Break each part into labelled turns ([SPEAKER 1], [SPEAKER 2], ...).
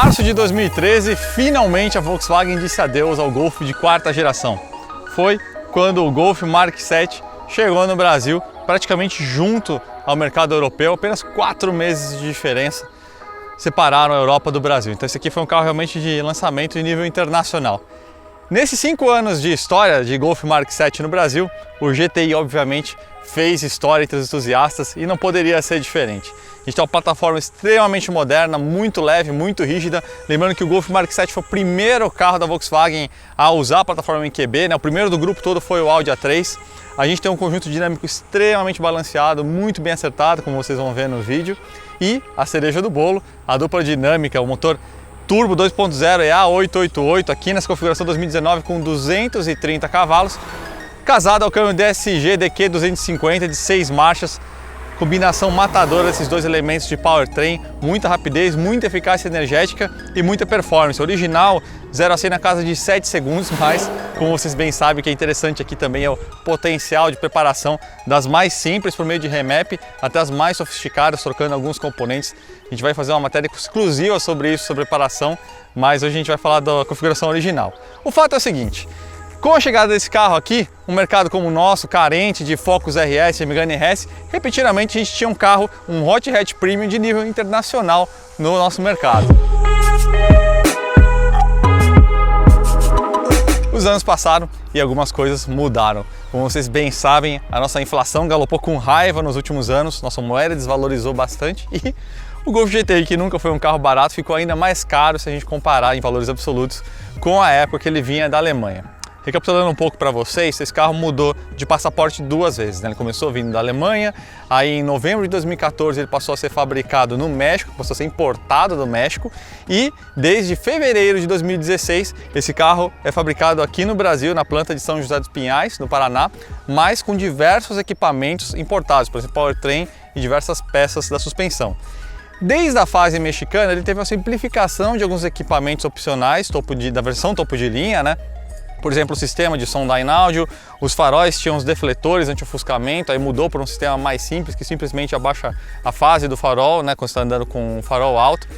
[SPEAKER 1] março de 2013, finalmente a Volkswagen disse adeus ao Golf de quarta geração. Foi quando o Golf Mark 7 chegou no Brasil, praticamente junto ao mercado europeu, apenas 4 meses de diferença separaram a Europa do Brasil. Então esse aqui foi um carro realmente de lançamento em nível internacional. Nesses 5 anos de história de Golf Mark 7 no Brasil, o GTI obviamente fez história entre os entusiastas e não poderia ser diferente. A gente tem uma plataforma extremamente moderna, muito leve, muito rígida. Lembrando que o Golf Mark 7 foi o primeiro carro da Volkswagen a usar a plataforma MQB, né? O primeiro do grupo todo foi o Audi A3. A gente tem um conjunto dinâmico extremamente balanceado, muito bem acertado, como vocês vão ver no vídeo. E a cereja do bolo, a dupla dinâmica, o motor turbo 2.0 EA888 aqui nessa configuração 2019 com 230 cavalos, casado ao câmbio DSG DQ 250 de 6 marchas, combinação matadora desses dois elementos de powertrain, muita rapidez, muita eficácia energética e muita performance. Original 0 a 100 na casa de 7 segundos, mas como vocês bem sabem, o que é interessante aqui também é o potencial de preparação das mais simples por meio de remap até as mais sofisticadas, trocando alguns componentes. A gente vai fazer uma matéria exclusiva sobre isso, sobre preparação, mas hoje a gente vai falar da configuração original. O fato é o seguinte: com a chegada desse carro aqui, um mercado como o nosso, carente de Focus RS e Megane RS, repetidamente a gente tinha um carro, um hot hatch premium de nível internacional no nosso mercado. Os anos passaram e algumas coisas mudaram. Como vocês bem sabem, a nossa inflação galopou com raiva nos últimos anos, nossa moeda desvalorizou bastante e o Golf GTI, que nunca foi um carro barato, ficou ainda mais caro se a gente comparar em valores absolutos com a época que ele vinha da Alemanha. Recapitulando um pouco para vocês, esse carro mudou de passaporte 2 vezes, né? Ele começou vindo da Alemanha, aí em novembro de 2014 ele passou a ser fabricado no México, passou a ser importado do México e desde fevereiro de 2016 esse carro é fabricado aqui no Brasil, na planta de São José dos Pinhais, no Paraná, mas com diversos equipamentos importados, por exemplo, powertrain e diversas peças da suspensão. Desde a fase mexicana ele teve uma simplificação de alguns equipamentos opcionais da versão topo de linha, né? Por exemplo, o sistema de som Dynaaudio, os faróis tinham os defletores anti-ofuscamento, aí mudou para um sistema mais simples, que simplesmente abaixa a fase do farol, né, quando você está andando com um farol alto.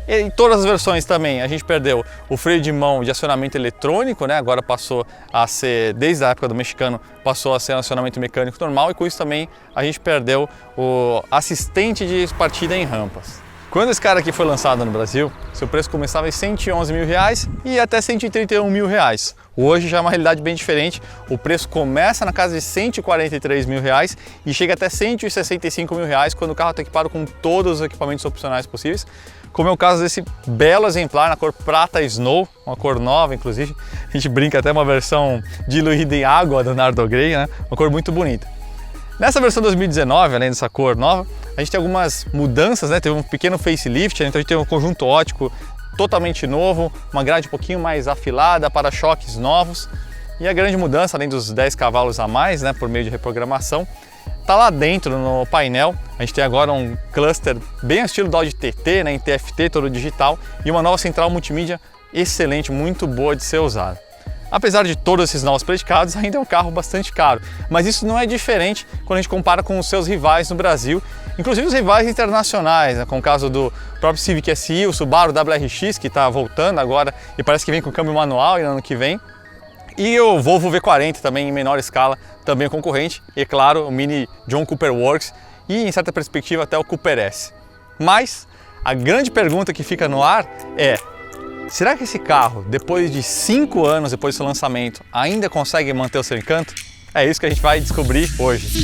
[SPEAKER 1] E em todas as versões também a gente perdeu o freio de mão de acionamento eletrônico, né, agora passou a ser, desde a época do mexicano, passou a ser um acionamento mecânico normal e com isso também a gente perdeu o assistente de partida em rampas. Quando esse cara aqui foi lançado no Brasil, seu preço começava em R$111 mil e até R$131 mil. Hoje já é uma realidade bem diferente, o preço começa na casa de R$143 mil e chega até R$165 mil quando o carro está equipado com todos os equipamentos opcionais possíveis, como é o caso desse belo exemplar na cor prata Snow, uma cor nova inclusive, a gente brinca até uma versão diluída em água do Nardo Grey, né? Uma cor muito bonita. Nessa versão 2019, além dessa cor nova, a gente tem algumas mudanças, né? Teve um pequeno facelift, então a gente tem um conjunto óptico totalmente novo, uma grade um pouquinho mais afilada, para-choques novos. E a grande mudança, além dos 10 cavalos a mais, né, por meio de reprogramação, tá lá dentro no painel. A gente tem agora um cluster bem ao estilo do Audi TT, né, em TFT, todo digital, e uma nova central multimídia excelente, muito boa de ser usada. Apesar de todos esses novos predicados, ainda é um carro bastante caro, mas isso não é diferente quando a gente compara com os seus rivais no Brasil, inclusive os rivais internacionais, né? Com o caso do próprio Civic SI, o Subaru WRX, que está voltando agora e parece que vem com câmbio manual no ano que vem, e o Volvo V40 também em menor escala, também concorrente, e é claro, o Mini John Cooper Works e em certa perspectiva até o Cooper S. Mas a grande pergunta que fica no ar é: será que esse carro, depois de 5 anos depois do seu lançamento, ainda consegue manter o seu encanto? É isso que a gente vai descobrir hoje.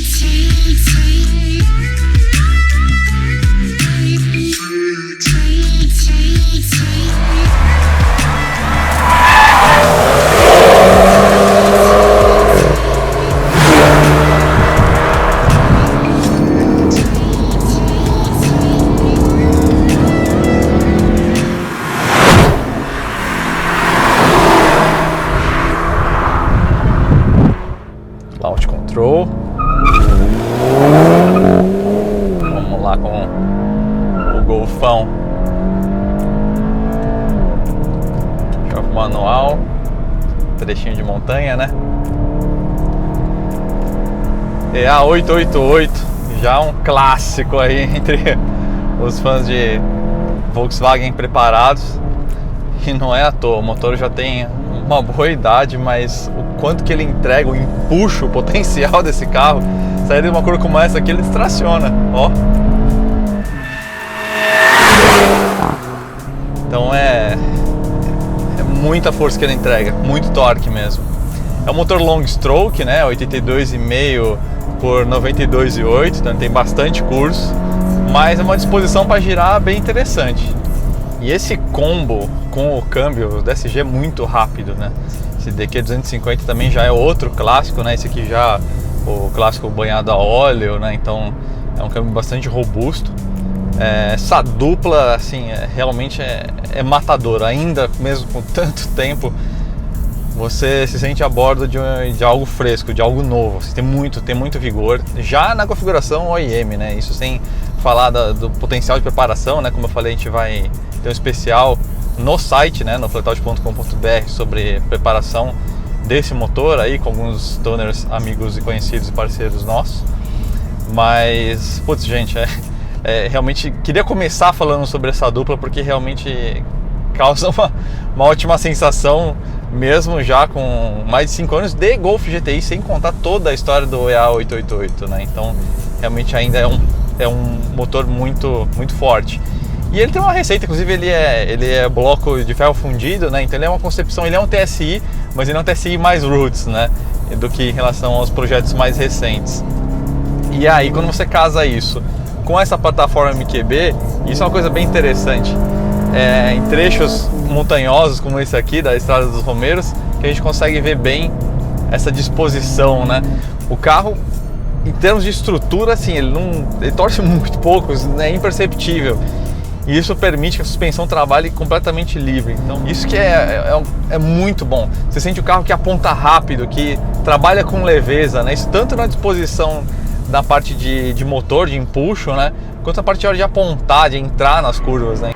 [SPEAKER 1] Launch Control. Vamos lá com o Golfão. Choque manual. Trechinho de montanha, né? EA888, já um clássico aí entre os fãs de Volkswagen preparados. E não é à toa, o motor já tem uma boa idade, mas o quanto que ele entrega, o empuxo, o potencial desse carro, sair de uma curva como essa aqui, ele distraciona, ó. Então é muita força que ele entrega, muito torque mesmo. É um motor long stroke, né, 82,5 por 92,8, então tem bastante curso, mas é uma disposição para girar bem interessante. E esse combo com o câmbio, o DSG é muito rápido, né? Esse DQ250 também já é outro clássico, né? Esse aqui já o clássico banhado a óleo, né? Então é um câmbio bastante robusto. Essa dupla, assim, realmente é matadora, ainda mesmo com tanto tempo. Você se sente a bordo de algo fresco, de algo novo. Você tem muito vigor. Já na configuração OEM, né? Isso sem falar do potencial de preparação, né? Como eu falei, a gente vai ter um especial no site, né? No fletout.com.br sobre preparação desse motor aí, com alguns toners amigos e conhecidos e parceiros nossos. Mas, putz, gente, realmente queria começar falando sobre essa dupla porque realmente causa uma ótima sensação, mesmo já com mais de 5 anos de Golf GTI, sem contar toda a história do EA888, né? Então realmente ainda é um motor muito forte. E ele tem uma receita, inclusive ele é bloco de ferro fundido, né? Então ele é uma concepção, ele é um TSI, mas ele é um TSI mais roots, né? Do que em relação aos projetos mais recentes. E aí quando você casa isso com essa plataforma MQB, isso é uma coisa bem interessante. Em trechos montanhosos como esse aqui da Estrada dos Romeiros, que a gente consegue ver bem essa disposição, né? O carro, em termos de estrutura, assim, ele torce muito pouco, é imperceptível. E isso permite que a suspensão trabalhe completamente livre. Então, isso que é muito bom. Você sente o carro que aponta rápido, que trabalha com leveza, né? Isso tanto na disposição da parte de motor, de empuxo, né? Quanto na parte de apontar, de entrar nas curvas, né?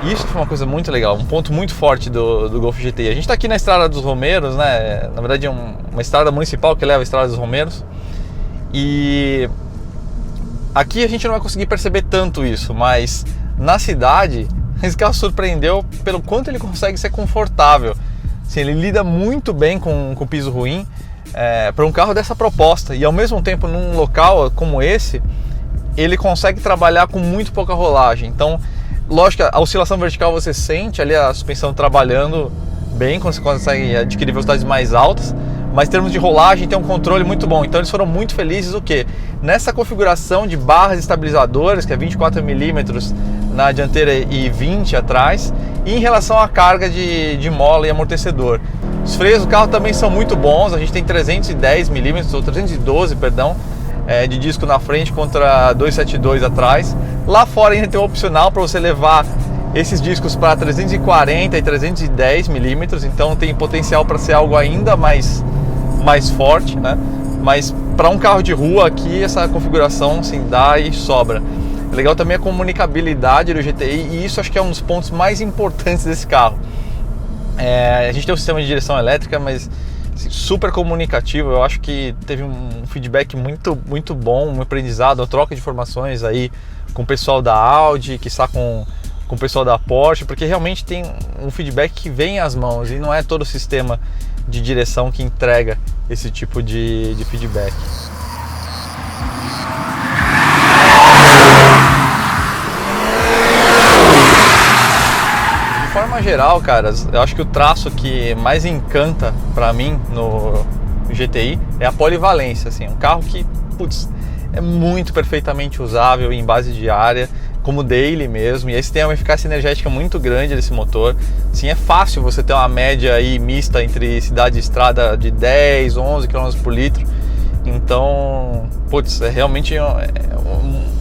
[SPEAKER 1] Isso foi uma coisa muito legal, um ponto muito forte do Golf GTI. A gente está aqui na Estrada dos Romeiros, né? Na verdade é uma estrada municipal que leva a Estrada dos Romeiros. E aqui a gente não vai conseguir perceber tanto isso, mas na cidade esse carro surpreendeu pelo quanto ele consegue ser confortável. Assim, ele lida muito bem com o piso ruim para um carro dessa proposta. E ao mesmo tempo, num local como esse, ele consegue trabalhar com muito pouca rolagem. Então, lógico, a oscilação vertical você sente ali a suspensão trabalhando bem, quando você consegue adquirir velocidades mais altas, mas em termos de rolagem tem um controle muito bom. Então eles foram muito felizes o quê? Nessa configuração de barras estabilizadoras, que é 24 mm na dianteira e 20 atrás, e em relação à carga de mola e amortecedor. Os freios do carro também são muito bons, a gente tem 310 mm, ou 312, perdão, de disco na frente contra 272 atrás. Lá fora ainda tem um opcional para você levar esses discos para 340 e 310 milímetros, então tem potencial para ser algo ainda mais forte, né? Mas para um carro de rua aqui, essa configuração assim, dá e sobra. Legal também a comunicabilidade do GTI, e isso acho que é um dos pontos mais importantes desse carro. A gente tem um sistema de direção elétrica, mas assim, super comunicativo. Eu acho que teve um feedback muito bom, um aprendizado, uma troca de informações aí com o pessoal da Audi, que está com o pessoal da Porsche, porque realmente tem um feedback que vem às mãos e não é todo o sistema de direção que entrega esse tipo de feedback. De forma geral, caras, eu acho que o traço que mais encanta para mim no GTI é a polivalência, assim, um carro que, putz, é muito perfeitamente usável em base diária, como daily mesmo, e aí você tem uma eficácia energética muito grande desse motor. Assim, é fácil você ter uma média aí mista entre cidade e estrada de 10, 11 km por litro. Então, putz, é realmente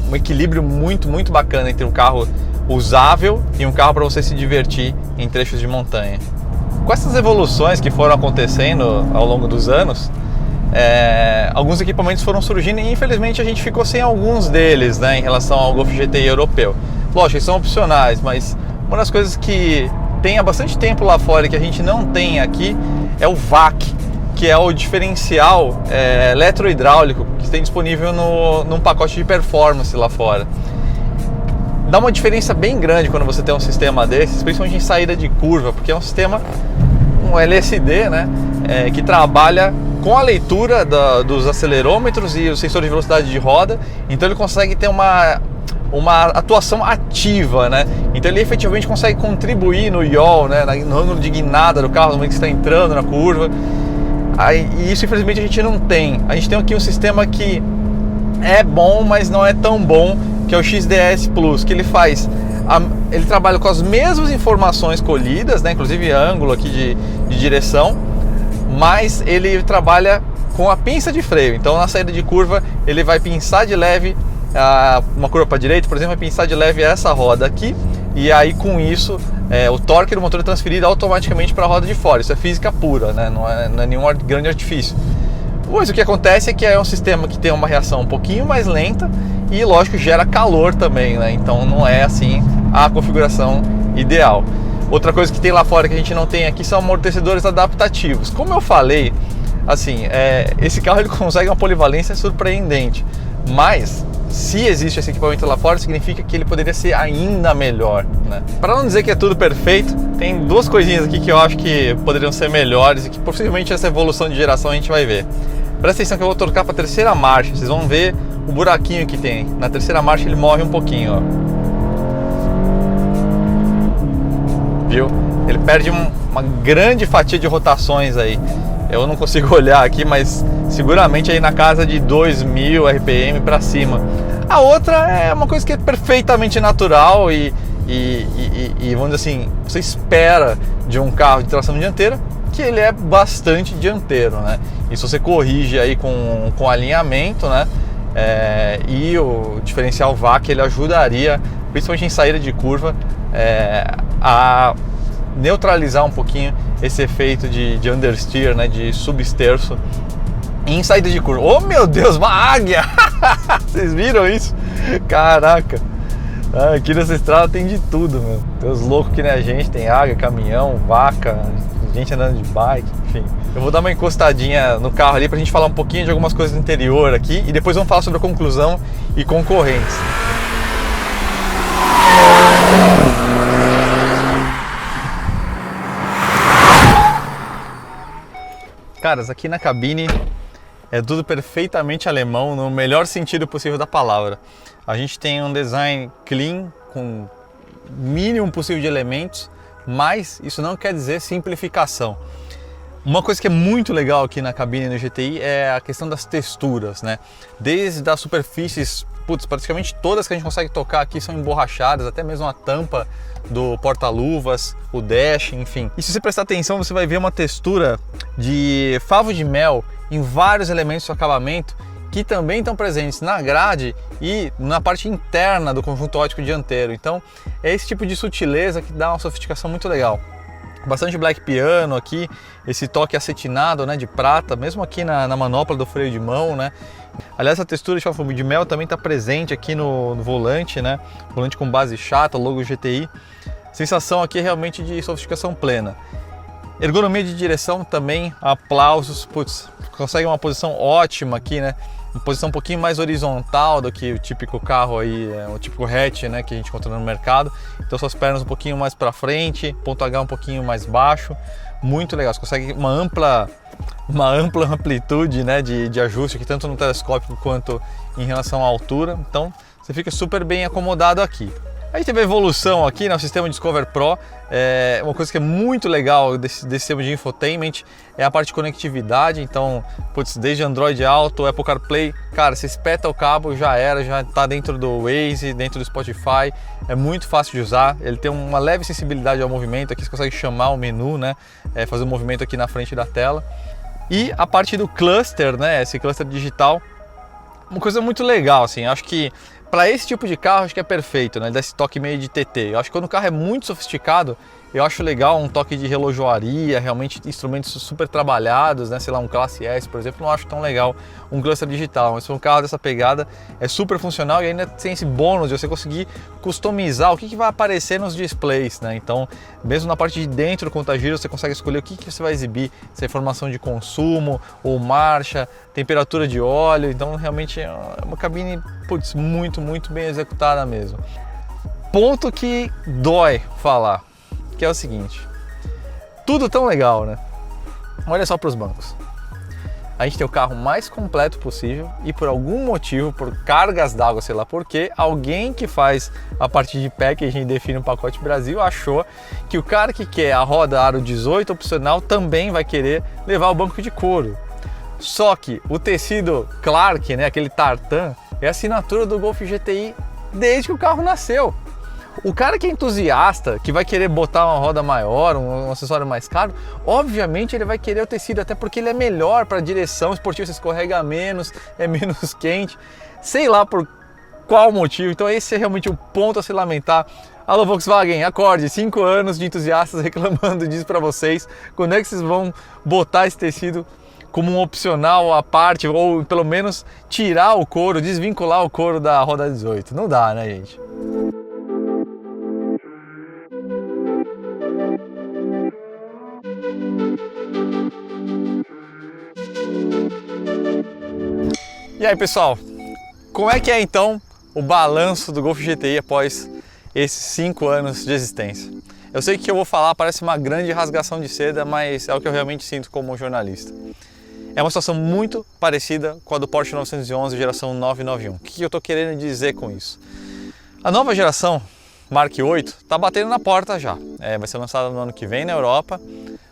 [SPEAKER 1] um equilíbrio muito bacana entre um carro usável e um carro para você se divertir em trechos de montanha. Com essas evoluções que foram acontecendo ao longo dos anos, alguns equipamentos foram surgindo e infelizmente a gente ficou sem alguns deles, né, em relação ao Golf GTI europeu. Lógico, eles são opcionais, mas uma das coisas que tem há bastante tempo lá fora e que a gente não tem aqui é o VAC, que é o diferencial eletrohidráulico que tem disponível num pacote de performance lá fora. Dá uma diferença bem grande quando você tem um sistema desses, principalmente em saída de curva, porque é um sistema, um LSD, né, que trabalha com a leitura dos acelerômetros e o sensor de velocidade de roda, então ele consegue ter uma atuação ativa, né? Então ele efetivamente consegue contribuir no yaw, né, no ângulo de guinada do carro no momento que está entrando na curva. E isso infelizmente a gente não tem. A gente tem aqui um sistema que é bom, mas não é tão bom, que é o XDS Plus, que ele trabalha com as mesmas informações colhidas, né, inclusive ângulo aqui de direção, mas ele trabalha com a pinça de freio. Então na saída de curva ele vai pinçar de leve uma curva para a direita, por exemplo, vai pinçar de leve essa roda aqui, e aí com isso o torque do motor é transferido automaticamente para a roda de fora. Isso é física pura, né? Não é nenhum grande artifício. Pois o que acontece é que é um sistema que tem uma reação um pouquinho mais lenta e, lógico, gera calor também, né? Então não é assim a configuração ideal. Outra coisa que tem lá fora que a gente não tem aqui são amortecedores adaptativos. Como eu falei, assim, esse carro ele consegue uma polivalência surpreendente, mas se existe esse equipamento lá fora, significa que ele poderia ser ainda melhor, né? Para não dizer que é tudo perfeito, tem duas coisinhas aqui que eu acho que poderiam ser melhores e que possivelmente essa evolução de geração a gente vai ver. Presta atenção que eu vou trocar para a terceira marcha, vocês vão ver o buraquinho que tem. Na terceira marcha ele morre um pouquinho, ó. Viu? Ele perde uma grande fatia de rotações aí. Eu não consigo olhar aqui, mas seguramente aí na casa de 2000 RPM para cima. A outra é uma coisa que é perfeitamente natural e vamos dizer assim, você espera de um carro de tração dianteira que ele é bastante dianteiro, né? Isso você corrige aí com alinhamento, né? E o diferencial VAC ele ajudaria, principalmente em saída de curva, a neutralizar um pouquinho esse efeito de understeer, né, de substerço em saída de curva. Oh meu Deus, uma águia! Vocês viram isso? Caraca! Aqui nessa estrada tem de tudo, meu. Tem os loucos que nem a gente, tem águia, caminhão, vaca, gente andando de bike, enfim. Eu vou dar uma encostadinha no carro ali pra gente falar um pouquinho de algumas coisas do interior aqui e depois vamos falar sobre a conclusão e concorrentes. Caras, aqui na cabine é tudo perfeitamente alemão, no melhor sentido possível da palavra. A gente tem um design clean, com o mínimo possível de elementos, mas isso não quer dizer simplificação. Uma coisa que é muito legal aqui na cabine no GTI é a questão das texturas, né? Desde as superfícies, praticamente todas que a gente consegue tocar aqui são emborrachadas, até mesmo a tampa do porta-luvas, o dash, enfim. E se você prestar atenção, você vai ver uma textura de favo de mel em vários elementos do acabamento que também estão presentes na grade e na parte interna do conjunto óptico dianteiro. Então é esse tipo de sutileza que dá uma sofisticação muito legal. Bastante black piano aqui, esse toque acetinado, né, de prata, mesmo aqui na manopla do freio de mão, né. Aliás, a textura de favo de mel também está presente aqui no volante, né, volante com base chata, logo GTI. Sensação aqui é realmente de sofisticação plena. Ergonomia de direção também, aplausos, consegue uma posição ótima aqui, né, uma posição um pouquinho mais horizontal do que o típico carro aí, o típico hatch, né, que a gente encontra no mercado. Então suas pernas um pouquinho mais para frente, ponto H um pouquinho mais baixo, muito legal. Você consegue uma ampla amplitude, né, de ajuste aqui, tanto no telescópio quanto em relação à altura. Então você fica super bem acomodado aqui. Aí teve a evolução aqui no sistema Discover Pro. Uma coisa que é muito legal desse sistema de infotainment é a parte de conectividade. Então, desde Android Auto, Apple CarPlay, cara, você espeta o cabo, já está dentro do Waze, dentro do Spotify. É muito fácil de usar. Ele tem uma leve sensibilidade ao movimento. Aqui você consegue chamar o menu, né? Fazer um movimento aqui na frente da tela. E a parte do cluster, né? Esse cluster digital, uma coisa muito legal, assim. Acho que para esse tipo de carro, acho que é perfeito, né? Ele dá esse toque meio de TT. Eu acho que quando o carro é muito sofisticado, Eu acho legal um toque de relojoaria, realmente instrumentos super trabalhados, né? Sei lá, um Classe S, por exemplo, não acho tão legal um cluster digital, mas um carro dessa pegada é super funcional e ainda tem esse bônus de você conseguir customizar o que vai aparecer nos displays, né? Então, mesmo na parte de dentro do conta-giro, você consegue escolher o que você vai exibir, se é informação de consumo ou marcha, temperatura de óleo, então realmente é uma cabine, putz, muito bem executada mesmo. Ponto que dói falar, que é o seguinte, tudo tão legal, né? Olha só para os bancos. A gente tem o carro mais completo possível e por algum motivo, por cargas d'água, sei lá por quê, alguém que faz a parte de packaging e define o pacote Brasil achou que o cara que quer a roda aro 18 opcional também vai querer levar o banco de couro. Só que o tecido Clark, né, aquele tartan, é a assinatura do Golf GTI desde que o carro nasceu. O cara que é entusiasta, que vai querer botar uma roda maior, um acessório mais caro, obviamente ele vai querer o tecido, até porque ele é melhor para a direção esportiva, você escorrega menos, é menos quente, sei lá por qual motivo. Então esse é realmente o ponto a se lamentar. Alô Volkswagen, acorde, 5 anos de entusiastas reclamando disso para vocês. Quando é que vocês vão botar esse tecido como um opcional à parte, ou pelo menos tirar o couro, desvincular o couro da roda 18? Não dá, né, gente? E aí, pessoal, como é que é então o balanço do Golf GTI após esses 5 anos de existência? Eu sei que o que eu vou falar parece uma grande rasgação de seda, mas é o que eu realmente sinto como jornalista. É uma situação muito parecida com a do Porsche 911 geração 991. O que eu estou querendo dizer com isso? A nova geração Mark 8 está batendo na porta já. Vai ser lançada no ano que vem na Europa,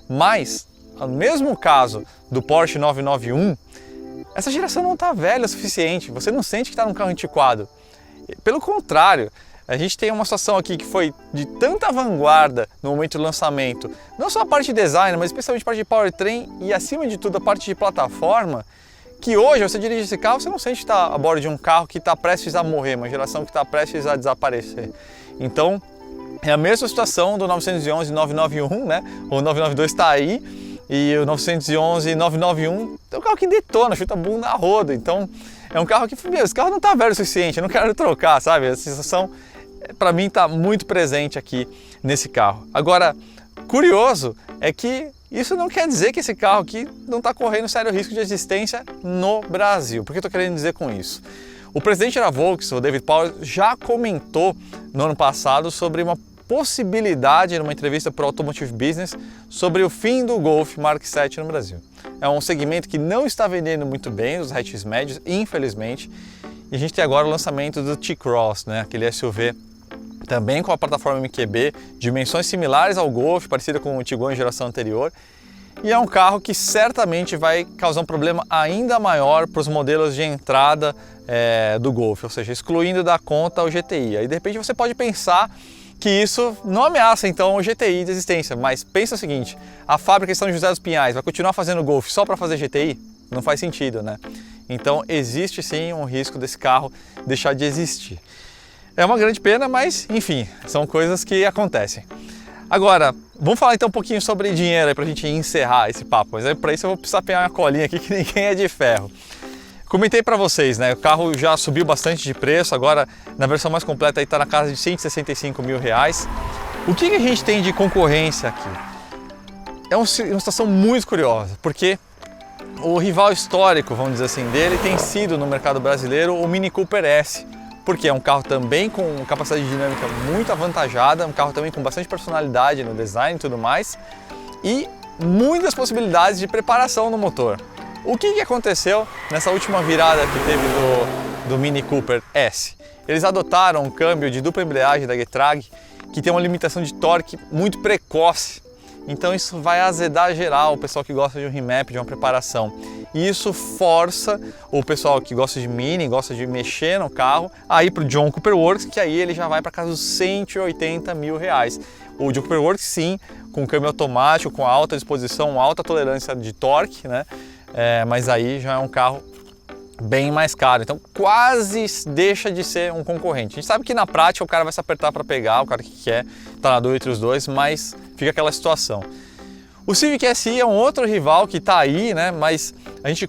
[SPEAKER 1] mas no mesmo caso do Porsche 991, essa geração não está velha o suficiente, você não sente que está num carro antiquado. Pelo contrário, a gente tem uma situação aqui que foi de tanta vanguarda no momento do lançamento, não só a parte de design, mas especialmente a parte de powertrain e acima de tudo a parte de plataforma, que hoje você dirige esse carro, você não sente que está a bordo de um carro que está prestes a morrer, uma geração que está prestes a desaparecer. Então, é a mesma situação do 911 e 991, né? O 992 está aí, e o 911 e 991 é um carro que detona, chuta a bunda a roda. Então é um carro que, meu, esse carro não está velho o suficiente, eu não quero trocar, sabe? A sensação, para mim, está muito presente aqui nesse carro. Agora, curioso é que isso não quer dizer que esse carro aqui não está correndo sério risco de existência no Brasil. Por que eu estou querendo dizer com isso? O presidente da Volkswagen, o David Powers, já comentou no ano passado sobre uma possibilidade, numa entrevista para o Automotive Business, sobre o fim do Golf Mark 7 no Brasil. É um segmento que não está vendendo muito bem, os hatches médios, infelizmente, e a gente tem agora o lançamento do T-Cross, né? Aquele SUV também com a plataforma MQB, dimensões similares ao Golf, parecida com o Tiguan geração anterior, e é um carro que certamente vai causar um problema ainda maior para os modelos de entrada do Golf, ou seja, excluindo da conta o GTI. Aí de repente você pode pensar que isso não ameaça então o GTI de existência, mas pensa o seguinte, a fábrica de São José dos Pinhais vai continuar fazendo Golf só para fazer GTI? Não faz sentido, né? Então existe sim um risco desse carro deixar de existir. É uma grande pena, mas enfim, são coisas que acontecem. Agora, vamos falar então um pouquinho sobre dinheiro aí pra gente encerrar esse papo, mas para isso eu vou precisar pegar uma colinha aqui que ninguém é de ferro. Comentei para vocês, né? O carro já subiu bastante de preço, agora na versão mais completa aí está na casa de R$165 mil. O que a gente tem de concorrência aqui? É uma situação muito curiosa, porque o rival histórico, vamos dizer assim, dele tem sido no mercado brasileiro o Mini Cooper S, porque é um carro também com capacidade dinâmica muito avantajada, um carro também com bastante personalidade no design e tudo mais, e muitas possibilidades de preparação no motor. O que aconteceu nessa última virada que teve do Mini Cooper S? Eles adotaram um câmbio de dupla embreagem da Getrag que tem uma limitação de torque muito precoce. Então isso vai azedar geral o pessoal que gosta de um remap, de uma preparação. E isso força o pessoal que gosta de Mini, gosta de mexer no carro, a ir para o John Cooper Works, que aí ele já vai para casa dos R$180 mil. O John Cooper Works sim, com câmbio automático, com alta disposição, alta tolerância de torque, né? Mas aí já é um carro bem mais caro, então quase deixa de ser um concorrente. A gente sabe que na prática o cara vai se apertar para pegar, o cara que quer tá na dúvida entre os dois, mas fica aquela situação. O Civic SI é um outro rival que está aí, né? Mas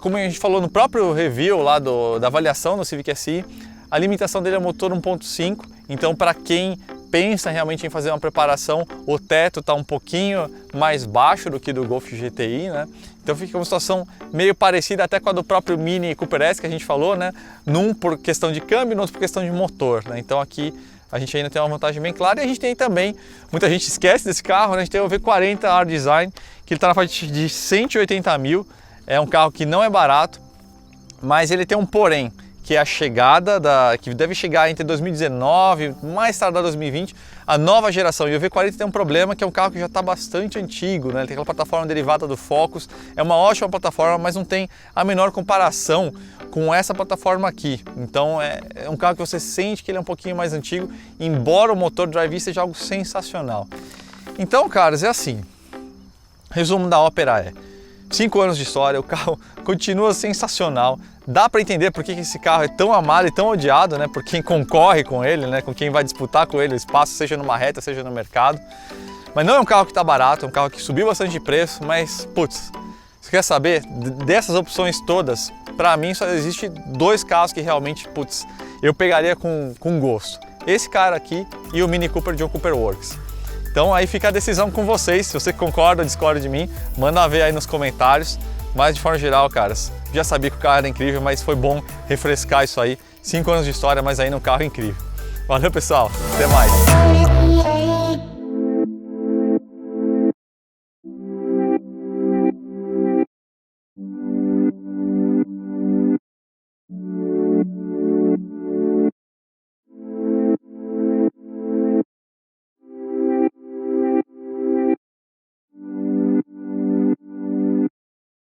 [SPEAKER 1] como a gente falou no próprio review lá da avaliação do Civic SI, a limitação dele é o motor 1.5, então para quem pensa realmente em fazer uma preparação, o teto está um pouquinho mais baixo do que do Golf GTI, né? Então fica uma situação meio parecida até com a do próprio Mini Cooper S que a gente falou, né? Num por questão de câmbio, no outro por questão de motor, né? Então aqui a gente ainda tem uma vantagem bem clara e a gente tem também, muita gente esquece desse carro, né? A gente tem o V40 R-Design, que ele está na faixa de 180 mil, é um carro que não é barato, mas ele tem um porém, que é a chegada que deve chegar entre 2019, mais tardar 2020, a nova geração. E o V40 tem um problema, que é um carro que já está bastante antigo, né? Ele tem aquela plataforma derivada do Focus, é uma ótima plataforma, mas não tem a menor comparação com essa plataforma aqui. Então é um carro que você sente que ele é um pouquinho mais antigo, embora o motor drive seja algo sensacional. Então, caras, é assim. Resumo da ópera é: 5 anos de história, o carro continua sensacional. Dá para entender por que esse carro é tão amado e tão odiado, né? Por quem concorre com ele, né? Com quem vai disputar com ele o espaço, seja numa reta, seja no mercado. Mas não é um carro que está barato, é um carro que subiu bastante de preço, mas, putz, você quer saber? Dessas opções todas, para mim só existe 2 carros que realmente, putz, eu pegaria com gosto. Esse cara aqui e o Mini Cooper John Cooper Works. Então aí fica a decisão com vocês, se você concorda ou discorda de mim, manda ver aí nos comentários. Mas de forma geral, caras, já sabia que o carro era incrível, mas foi bom refrescar isso aí. 5 anos de história, mas ainda um carro incrível. Valeu, pessoal, até mais!